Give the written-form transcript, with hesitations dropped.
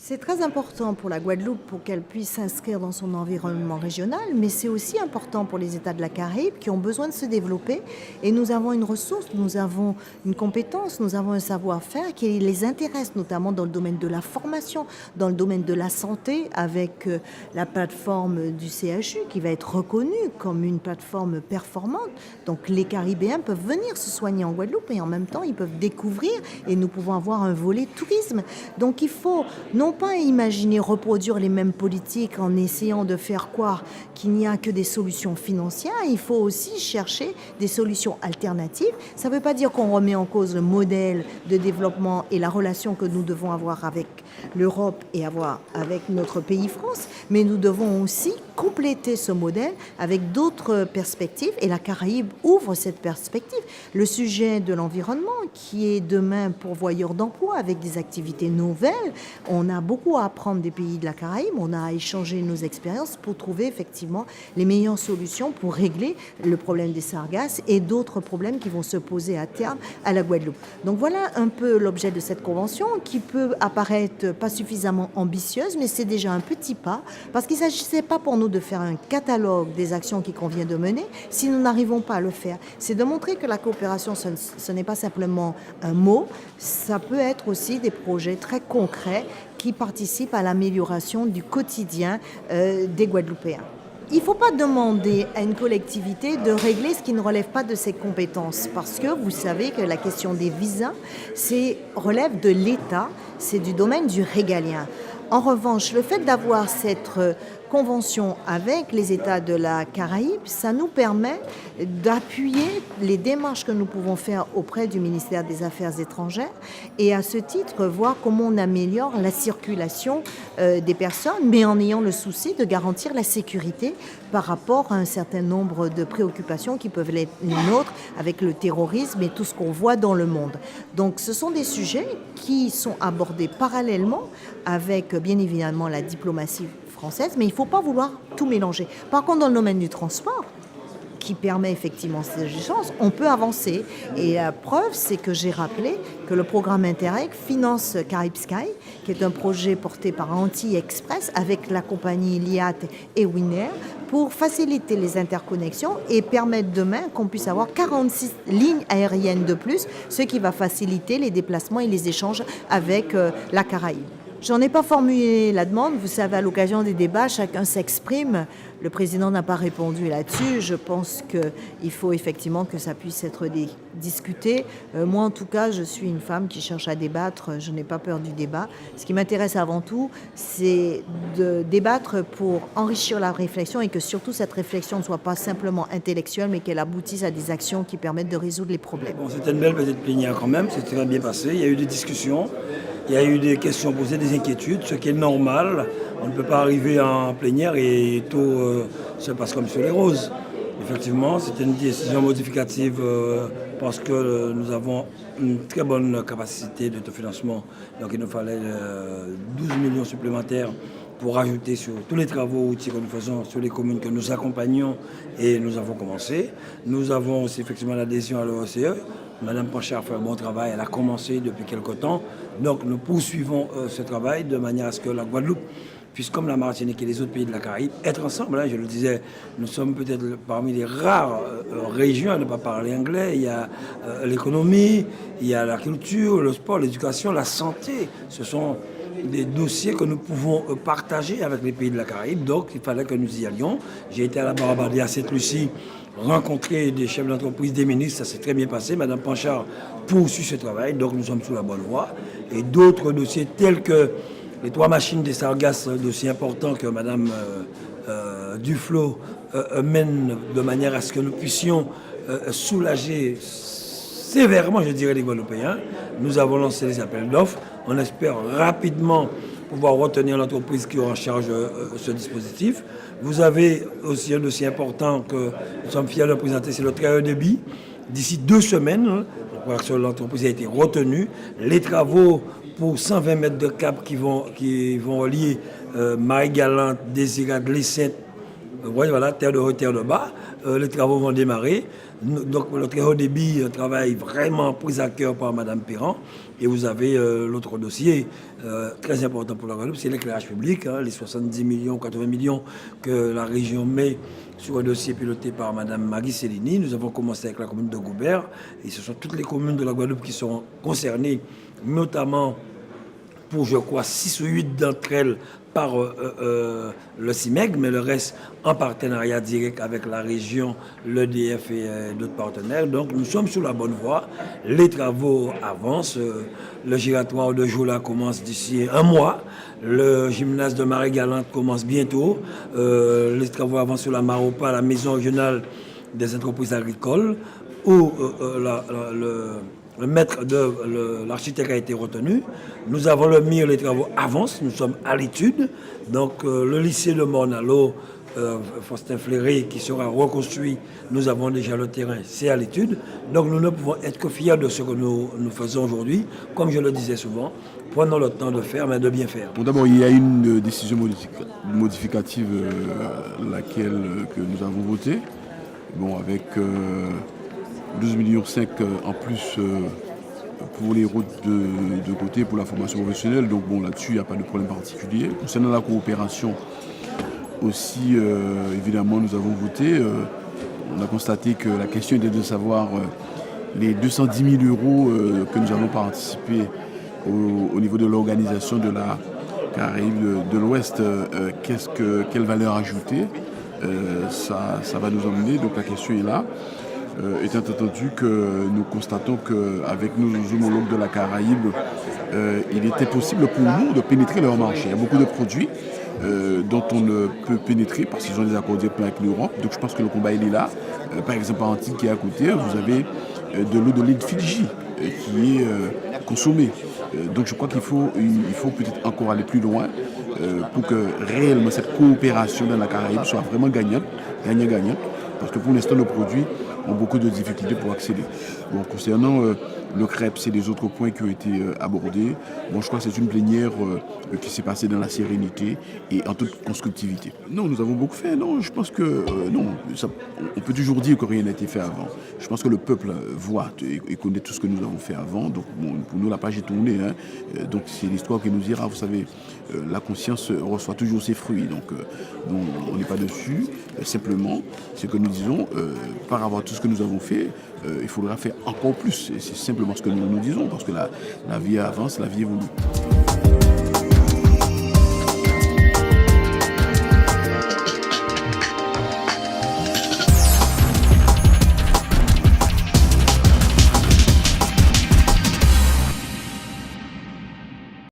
C'est très important pour la Guadeloupe pour qu'elle puisse s'inscrire dans son environnement régional, mais c'est aussi important pour les États de la Caraïbe qui ont besoin de se développer. Et nous avons une ressource, nous avons une compétence, nous avons un savoir-faire qui les intéresse, notamment dans le domaine de la formation, dans le domaine de la santé, avec la plateforme du CHU qui va être reconnue comme une plateforme performante. Donc les Caribéens peuvent venir se soigner en Guadeloupe et en même temps ils peuvent découvrir et nous pouvons avoir un volet tourisme. Donc il faut non pas imaginer reproduire les mêmes politiques en essayant de faire croire qu'il n'y a que des solutions financières. Il faut aussi chercher des solutions alternatives. Ça ne veut pas dire qu'on remet en cause le modèle de développement et la relation que nous devons avoir avec l'Europe et avoir avec notre pays France, mais nous devons aussi compléter ce modèle avec d'autres perspectives et la Caraïbe ouvre cette perspective. Le sujet de l'environnement qui est demain pourvoyeur d'emploi avec des activités nouvelles, on a beaucoup à apprendre des pays de la Caraïbe, on a à échanger nos expériences pour trouver effectivement les meilleures solutions pour régler le problème des sargasses et d'autres problèmes qui vont se poser à terme à la Guadeloupe. Donc voilà un peu l'objet de cette convention qui peut apparaître pas suffisamment ambitieuse, mais c'est déjà un petit pas parce qu'il ne s'agissait pas pour nous de faire un catalogue des actions qu'il convient de mener si nous n'arrivons pas à le faire. C'est de montrer que la coopération, ce n'est pas simplement un mot, ça peut être aussi des projets très concrets qui participent à l'amélioration du quotidien des Guadeloupéens. Il ne faut pas demander à une collectivité de régler ce qui ne relève pas de ses compétences parce que vous savez que la question des visas, relève de l'État, c'est du domaine du régalien. En revanche, le fait d'avoir cette convention avec les États de la Caraïbe, ça nous permet d'appuyer les démarches que nous pouvons faire auprès du ministère des Affaires étrangères et à ce titre voir comment on améliore la circulation des personnes, mais en ayant le souci de garantir la sécurité par rapport à un certain nombre de préoccupations qui peuvent être les nôtres avec le terrorisme et tout ce qu'on voit dans le monde. Donc ce sont des sujets qui sont abordés parallèlement avec bien évidemment la diplomatie française, mais il ne faut pas vouloir tout mélanger. Par contre, dans le domaine du transport, qui permet effectivement ces échanges, on peut avancer. Et la preuve, c'est que j'ai rappelé que le programme Interreg finance Carib Sky, qui est un projet porté par Antilles Express avec la compagnie Liat et Winair pour faciliter les interconnexions et permettre demain qu'on puisse avoir 46 lignes aériennes de plus, ce qui va faciliter les déplacements et les échanges avec la Caraïbe. J'en ai pas formulé la demande. Vous savez, à l'occasion des débats, chacun s'exprime. Le président n'a pas répondu là-dessus. Je pense qu'il faut effectivement que ça puisse être discuté. Moi, en tout cas, je suis une femme qui cherche à débattre. Je n'ai pas peur du débat. Ce qui m'intéresse avant tout, c'est de débattre pour enrichir la réflexion et que surtout cette réflexion ne soit pas simplement intellectuelle, mais qu'elle aboutisse à des actions qui permettent de résoudre les problèmes. Bon, c'était une belle petite plénière quand même. C'était très bien passé. Il y a eu des discussions. Il y a eu des questions posées, des inquiétudes, ce qui est normal. On ne peut pas arriver en plénière et tout se passe comme sur les roses. Effectivement, c'était une décision modificative parce que nous avons une très bonne capacité d'autofinancement. Donc il nous fallait 12 millions supplémentaires pour ajouter sur tous les travaux routiers que nous faisons sur les communes que nous accompagnons et nous avons commencé. Nous avons aussi effectivement l'adhésion à l'OCE. Madame Panchard fait un bon travail, elle a commencé depuis quelque temps. Donc nous poursuivons ce travail de manière à ce que la Guadeloupe puisse, comme la Martinique et les autres pays de la Caraïbe, être ensemble. Je le disais, nous sommes peut-être parmi les rares régions à ne pas parler anglais. Il y a l'économie, il y a la culture, le sport, l'éducation, la santé. Ce sont des dossiers que nous pouvons partager avec les pays de la Caraïbe. Donc il fallait que nous y allions. J'ai été à la Barabadie à Sainte-Lucie, rencontrer des chefs d'entreprise, des ministres, ça s'est très bien passé. Madame Panchard poursuit ce travail, donc nous sommes sous la bonne voie. Et d'autres dossiers tels que les 3 machines des Sargasses, un dossier important que Madame Duflo mène de manière à ce que nous puissions soulager sévèrement, je dirais, les Guadeloupéens. Nous avons lancé les appels d'offres. On espère rapidement pouvoir retenir l'entreprise qui est en charge ce dispositif. Vous avez aussi un dossier important que nous sommes fiers de présenter, c'est le très haut débit. D'ici 2 semaines, l'entreprise a été retenue. Les travaux pour 120 mètres de câble qui vont relier Marie-Galante, Désirade, Les Sept, voilà, terre de haut, terre de bas, les travaux vont démarrer. Donc le très haut débit, travail vraiment pris à cœur par Mme Perrand. Et vous avez l'autre dossier très important pour la Guadeloupe, c'est l'éclairage public, hein, les 70 millions, 80 millions que la région met sur un dossier piloté par Mme Magui Cellini. Nous avons commencé avec la commune de Goubert et ce sont toutes les communes de la Guadeloupe qui sont concernées, notamment pour, je crois, 6 ou 8 d'entre elles par le CIMEG, mais le reste en partenariat direct avec la région, l'EDF et d'autres partenaires. Donc nous sommes sur la bonne voie. Les travaux avancent. Le giratoire de Jola commence d'ici un mois. Le gymnase de Marie-Galante commence bientôt. Les travaux avancent sur la Maropa, la maison régionale des entreprises agricoles, où le maître d'œuvre, l'architecte a été retenu. Nous avons le MIR, les travaux avancent, nous sommes à l'étude. Donc le lycée de Mornalo, Faustin Fleury, qui sera reconstruit, nous avons déjà le terrain, c'est à l'étude. Donc nous ne pouvons être que fiers de ce que nous faisons aujourd'hui. Comme je le disais souvent, prenons le temps de faire, mais de bien faire. Bon, d'abord, il y a une décision modificative laquelle que nous avons votée. Bon, avec 12,5 millions en plus pour les routes de côté, pour la formation professionnelle. Donc bon, là-dessus, il n'y a pas de problème particulier. Concernant la coopération, aussi, évidemment, nous avons voté. On a constaté que la question était de savoir les 210 000 euros que nous allons participer au niveau de l'organisation de la Caraïbe de l'Ouest. Quelle valeur ajoutée ça va nous emmener. Donc la question est là. Étant entendu que nous constatons qu'avec nos homologues de la Caraïbe, il était possible pour nous de pénétrer leur marché. Il y a beaucoup de produits dont on ne peut pénétrer parce qu'ils ont des accords directs avec l'Europe. Donc je pense que le combat il est là. Par exemple, en Antilles qui est à côté, vous avez de l'eau de l'île Fidji qui est consommée. Donc je crois qu'il faut peut-être encore aller plus loin pour que réellement cette coopération dans la Caraïbe soit vraiment gagnante. Parce que pour l'instant, nos produits ont beaucoup de difficultés pour accéder. Bon, concernant le CREPS et les autres points qui ont été abordés, bon, je crois que c'est une plénière qui s'est passée dans la sérénité et en toute constructivité. Non, nous avons beaucoup fait. Non, je pense que non, on peut toujours dire que rien n'a été fait avant. Je pense que le peuple voit et connaît tout ce que nous avons fait avant. Donc bon, pour nous, la page est tournée. Hein. Donc c'est l'histoire qui nous dira, vous savez, la conscience reçoit toujours ses fruits. Donc on n'est pas dessus. Simplement, ce que nous disons, par rapport à tout ce que nous avons fait, il faudra faire encore plus. Et c'est simplement ce que nous disons, parce que la vie avance, la vie évolue.